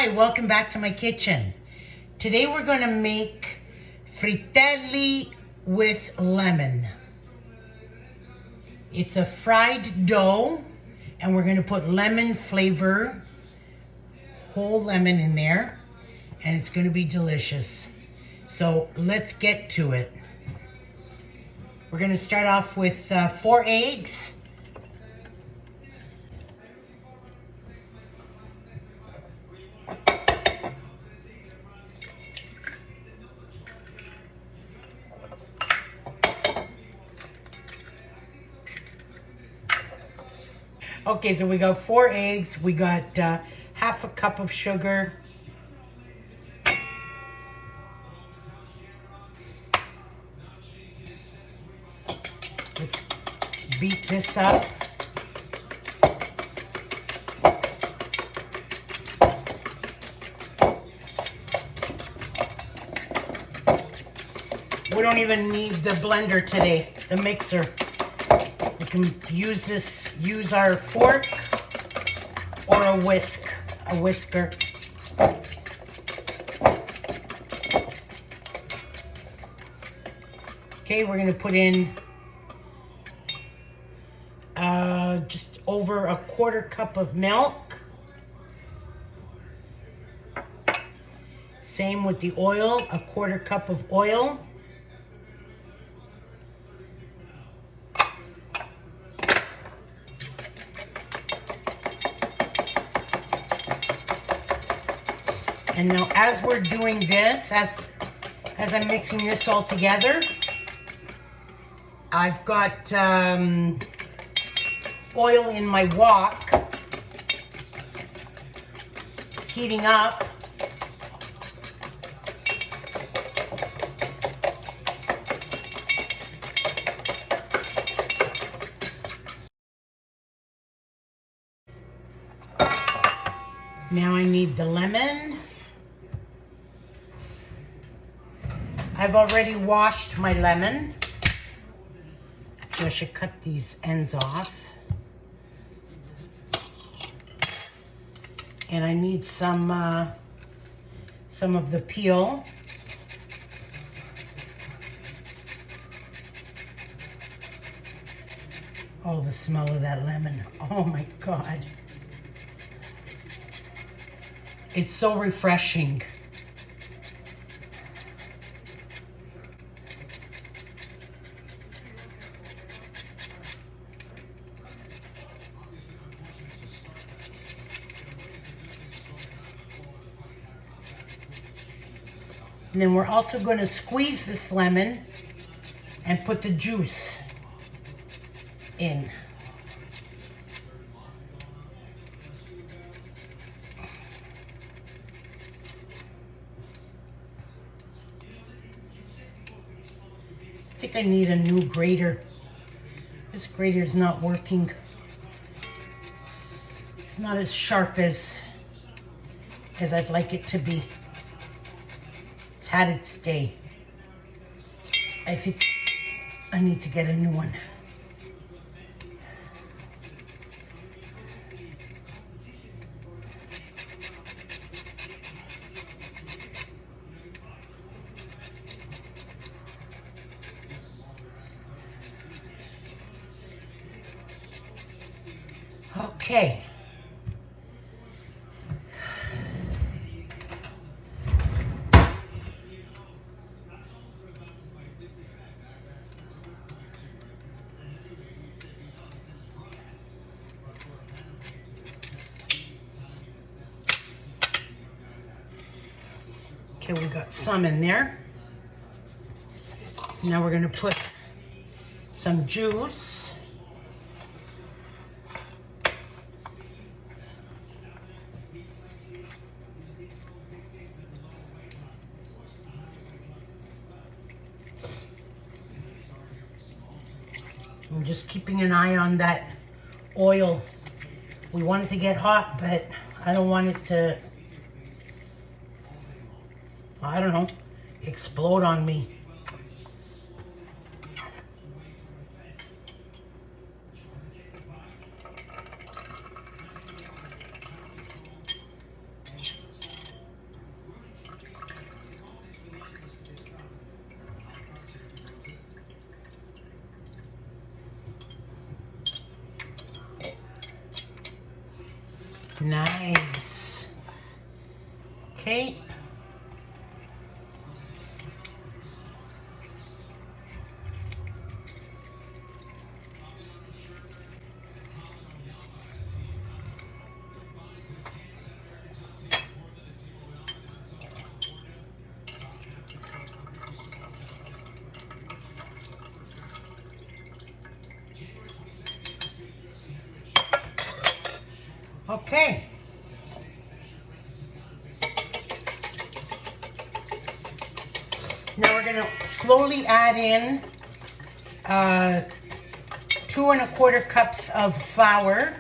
Hi, welcome back to my kitchen. Today we're going to make frittelle with lemon. It's a fried dough and we're going to put lemon flavor, whole lemon in there, and it's going to be delicious. So let's get to it. We're going to start off with 4 eggs. Okay, so we got 4 eggs. We got half a cup of sugar. Let's beat this up. We don't even need the blender today, the mixer. We can use our fork or a whisker. Okay, we're gonna put in just over a 1/4 cup of milk. Same with the oil, a 1/4 cup of oil. And now as we're doing this, as I'm mixing this all together, I've got oil in my wok, heating up. Now I need the lemon. I've already washed my lemon. So I should cut these ends off. And I need some of the peel. Oh, the smell of that lemon. Oh my God. It's so refreshing. And then we're also going to squeeze this lemon and put the juice in. I think I need a new grater. This grater's not working. It's not as sharp as I'd like it to be. It's had its day. I think I need to get a new one. Okay. Okay, we got some in there. Now we're going to put some juice. I'm just keeping an eye on that oil. We want it to get hot, but I don't want it to, I don't know, explode on me. Nice. Okay. Okay. Now we're gonna slowly add in 2 1/4 cups of flour.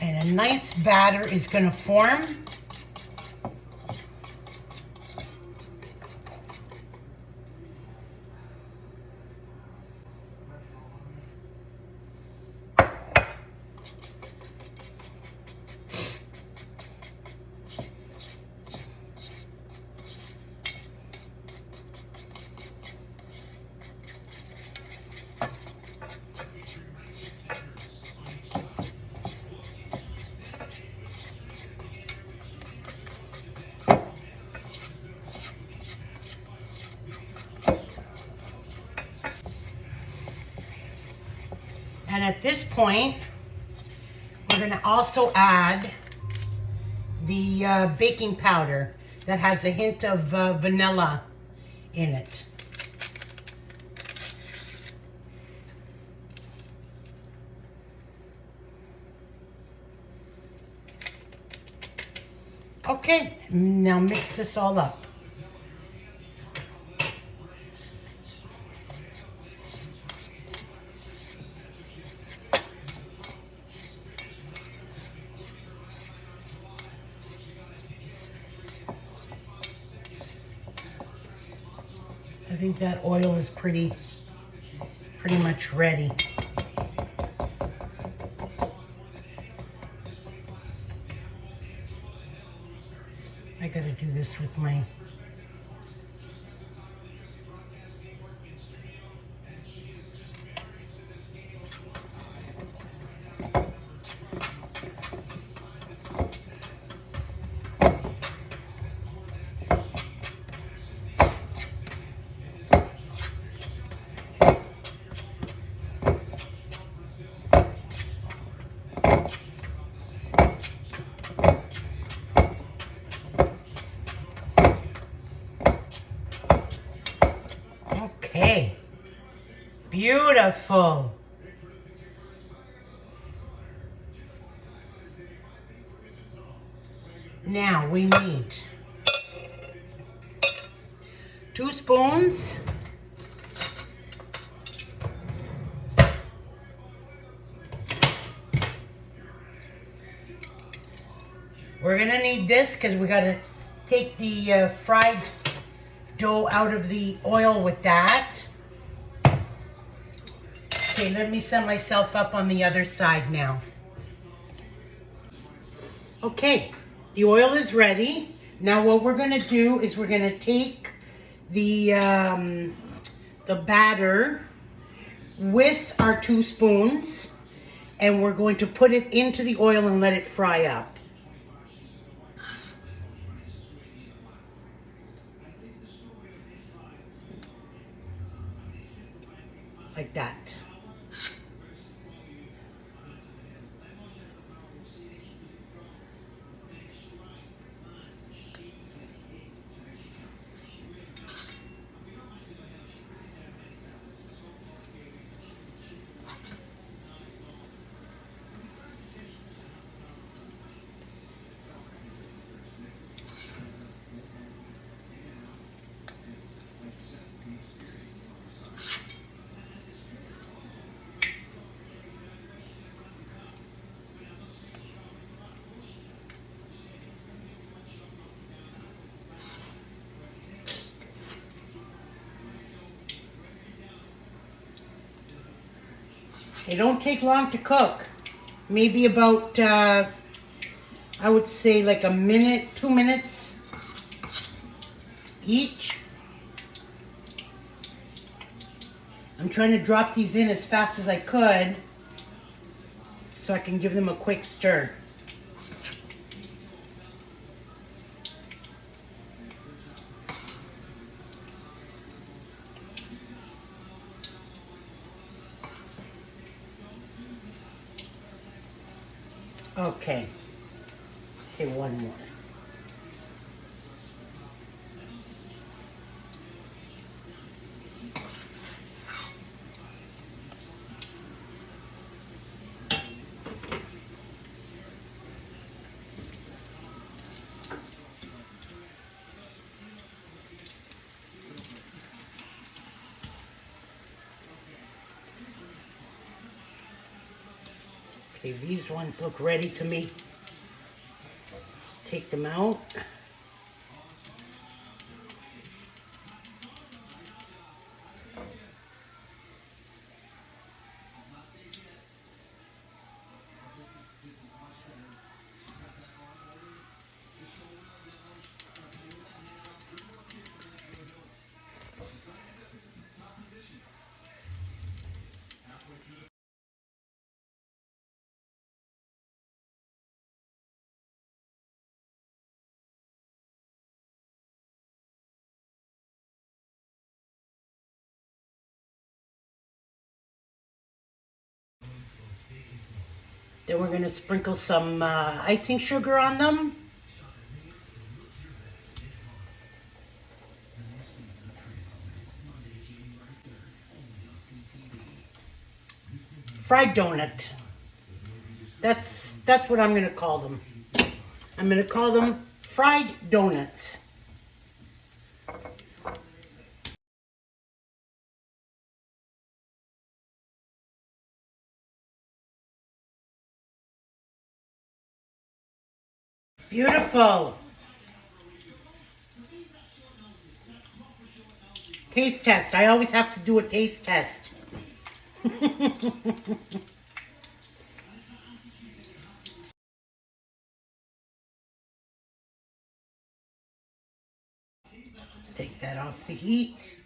And a nice batter is going to form. And at this point, we're going to also add the baking powder that has a hint of vanilla in it. Okay, now mix this all up. I think that oil is pretty much ready. I gotta do this with my... Okay, beautiful. Now we need 2 spoons. We're gonna need this because we gotta take the fried dough out of the oil with that. Okay, let me set myself up on the other side now. Okay, the oil is ready. Now what we're gonna do is we're gonna take the batter with our 2 spoons and we're going to put it into the oil and let it fry up. Like that. They don't take long to cook. Maybe about, I would say like a minute, 2 minutes each. I'm trying to drop these in as fast as I could so I can give them a quick stir. Okay, one more. Okay, these ones look ready to me. Just take them out. Then we're going to sprinkle some icing sugar on them. Fried donut. That's what I'm going to call them. I'm going to call them fried donuts. Beautiful. Taste test. I always have to do a taste test. Take that off the heat.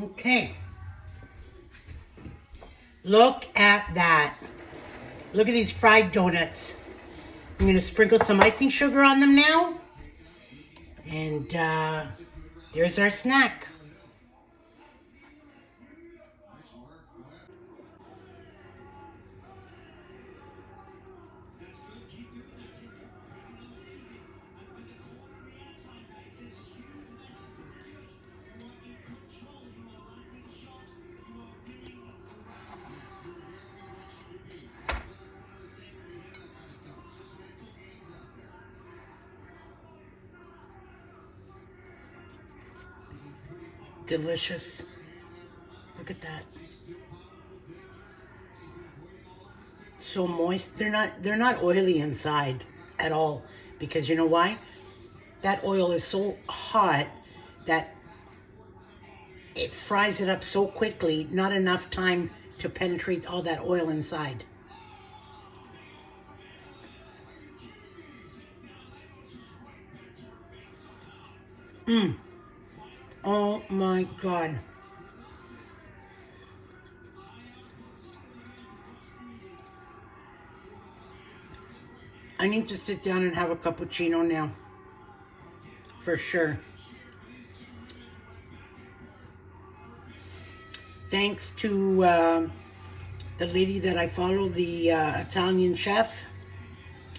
Okay. Look at that. Look at these fried donuts. I'm going to sprinkle some icing sugar on them now. And there's our snack. Delicious. Look at that. So moist. They're not oily inside at all, because you know why? That oil is so hot that it fries it up so quickly, not enough time to penetrate all that oil inside. Oh my God. I need to sit down and have a cappuccino now. For sure. Thanks to the lady that I follow, the Italian chef,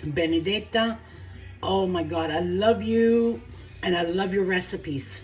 Benedetta. Oh my God, I love you and I love your recipes.